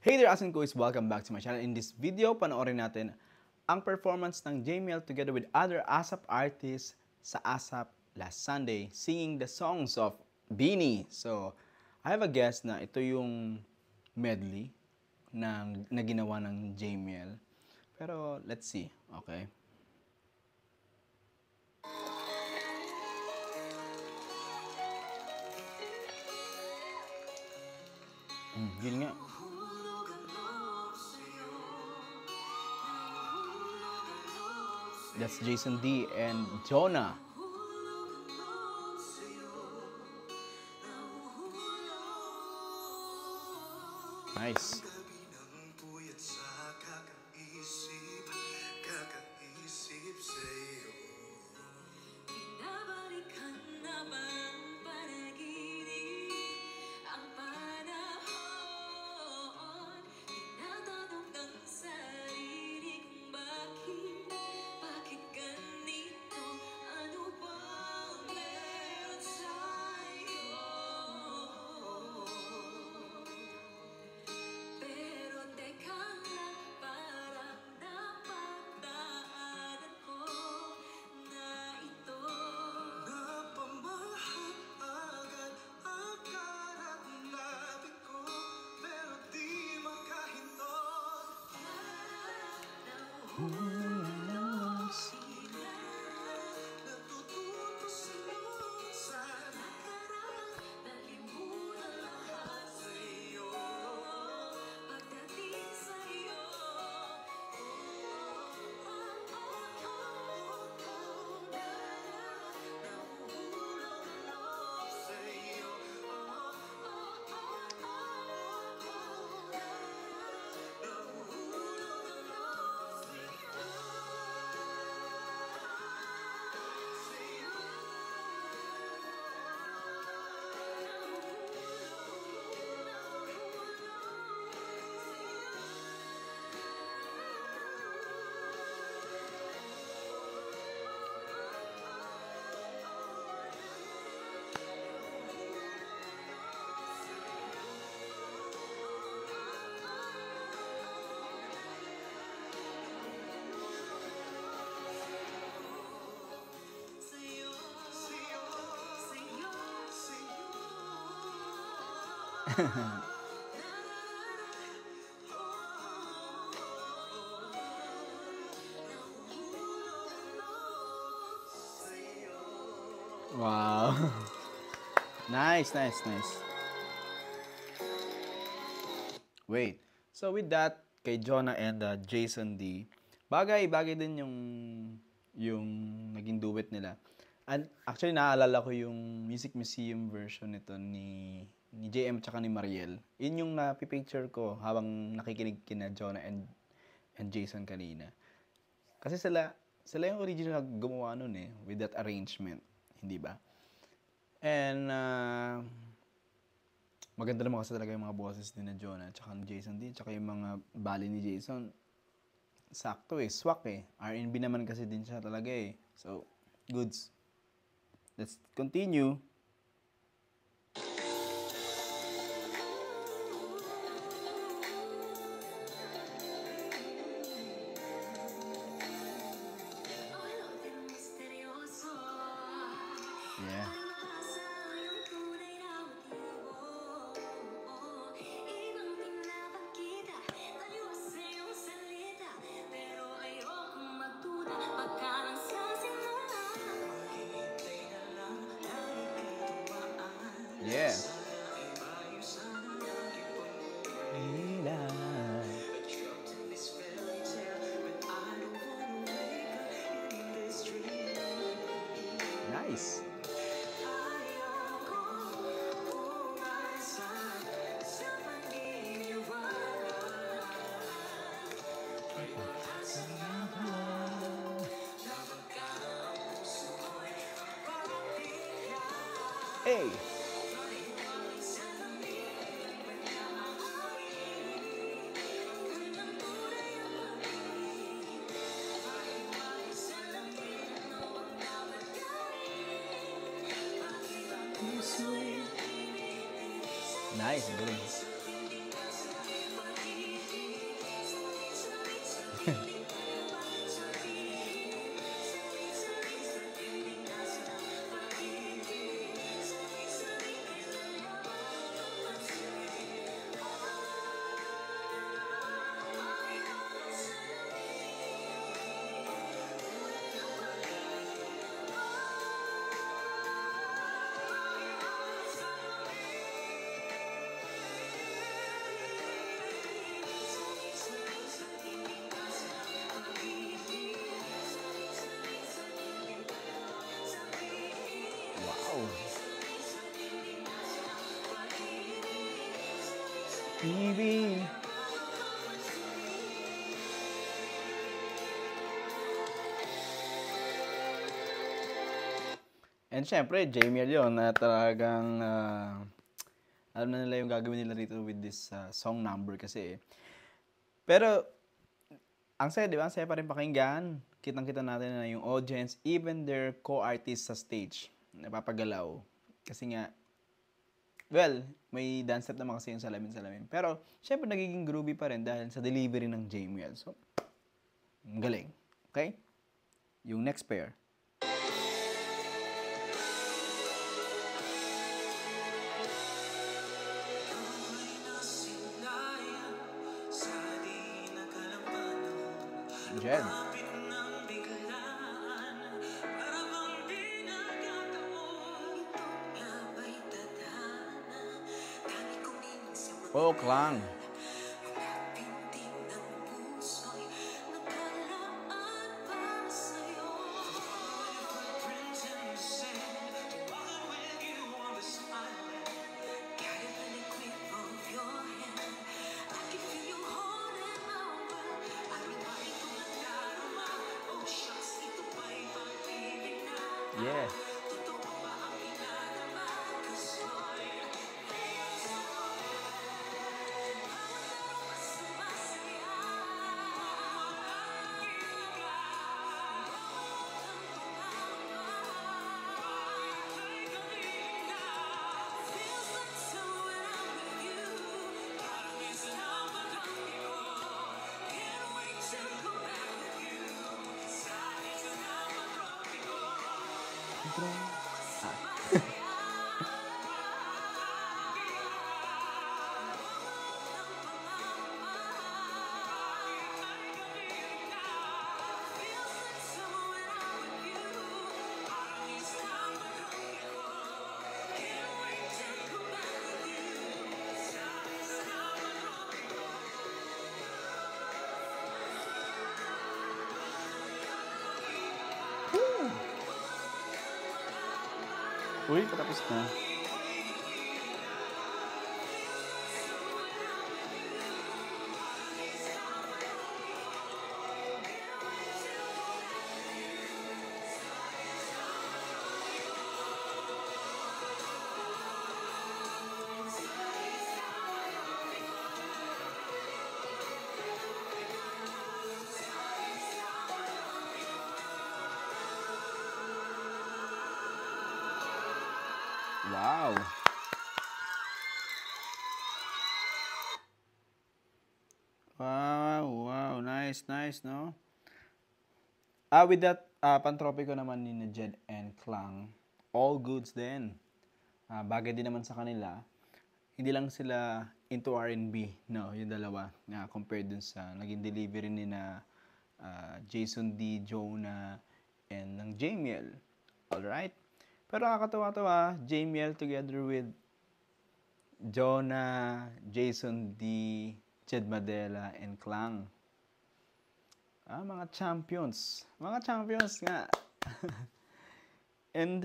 Hey there, Asin Kuis! Welcome back to my channel. In this video, panoorin natin ang performance ng JML together with other ASAP artists sa ASAP last Sunday singing the songs of Beanie. So, I have a guess na ito yung medley na ginawa ng JML. Pero, let's see. Okay? Yun nga. That's Jason D and Jonah. Nice. Wow. Nice. Wait. So with that, kay Jonah and Jason D, bagay din yung naging duet nila. And actually naalala ko yung Music Museum version nito ni JM tsaka ni Mariel. Yun yung napipicture ko habang nakikinig kina Jonah and Jason kanina. Kasi sila yung original gumawa nun with that arrangement. Hindi ba? And maganda naman kasi talaga yung mga boses din na Jonah tsaka ni Jason din. Tsaka yung mga bali ni Jason. Sakto swak R&B naman kasi din siya talaga So, goods. Let's continue. Yeah. Yeah. Nice. Hey. Nice, galing. Baby. And syempre, Jamiel yun na talagang alam na nila yung gagawin nila dito with this song number kasi. Pero, ang saya, di ba? Ang saya pa rin pakinggan. Kitang-kita natin na yung audience, even their co-artists sa stage, napapagalaw. Kasi nga, well, may dance step naman kasi yung salamin-salamin. Pero, syempre, nagiging groovy pa rin dahil sa delivery ng Jamiel. So, ang galing. Okay? Yung next pair. Jed. Folk lang. Yeah. Uy, patapos na. Wow. Wow. Nice, no? With that, pantropiko naman ni Jed and Klang, all goods din. Bagay din naman sa kanila. Hindi lang sila into R&B, no, yung dalawa, compared dun sa naging delivery ni na Jason D, Jonah, and ng Jamiel. Alright? Pero nakakatawa-tawa, Jamiel together with Jonah, Jason D, Jed Madela, and Klang. Mga champions. Mga champions nga. And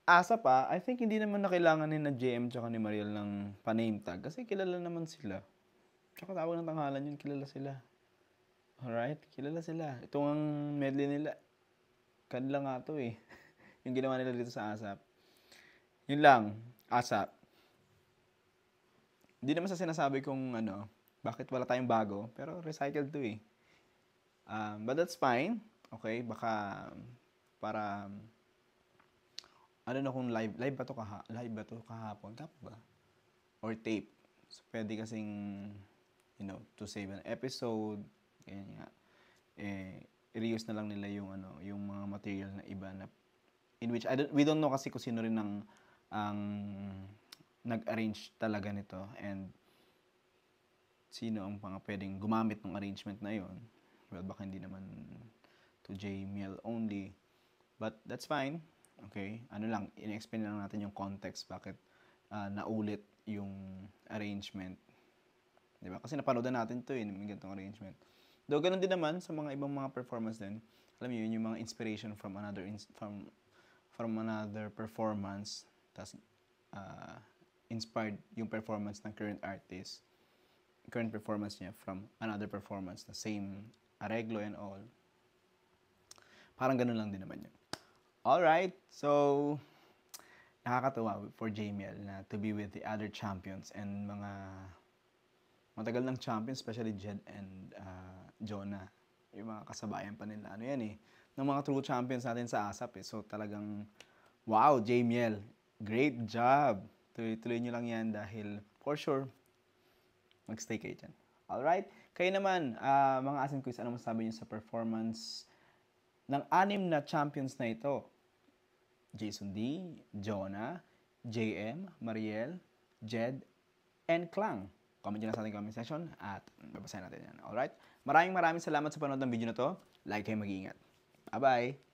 asa pa, I think hindi naman na kailangan ni na JM tsaka ni Mariel ng pa-name tag kasi kilala naman sila. Tsaka tawag ng tanghalan yun, kilala sila. Alright? Kilala sila. Ito ang medley nila. Kanila nga to eh. Yung ginawa nila dito sa ASAP. Yun lang, ASAP. Hindi naman sa sinasabi kong bakit wala tayong bago, pero recycled to eh. But that's fine. Okay, baka para kung live ba to kahapon, tapos ba? Or tape. So, pwede kasing to save an episode, ganyan nga. I-reuse na lang nila yung yung mga material na iba na in which we don't know kasi kung sino rin ang nag-arrange talaga nito and sino ang pwedeng gumamit ng arrangement na yon. Well, baka hindi naman to Jamiel only. But that's fine. Okay? In-explain lang natin yung context bakit naulit yung arrangement. Diba? Kasi napanood na natin to may ganitong arrangement. Though ganun din naman sa mga ibang mga performance din. Alam niyo yun, yung mga inspiration from from another performance, tas inspired yung performance ng current performance niya from another performance na same areglo and all. Parang ganun lang din naman yun. Alright, so nakakatuwa for JML na to be with the other champions and mga matagal ng champions, especially Jed and Jonah. Yung mga kasabayan pa nila. Ano yan ng mga true champions natin sa ASAP So talagang, wow, JML, great job. Tuloy-tuloy nyo lang yan dahil for sure, mag-stay kayo dyan. Alright? Kayo naman, mga Asin Quiz, ano masasabi nyo sa performance ng 6 na champions na ito? Jason D, Jonah, JM, Mariel, Jed, and Klang. Comment nyo lang sa ating comment section at babasahin natin yan. Alright? Maraming salamat sa panood ng video na to. Like kayo, mag-iingat. Bye-bye!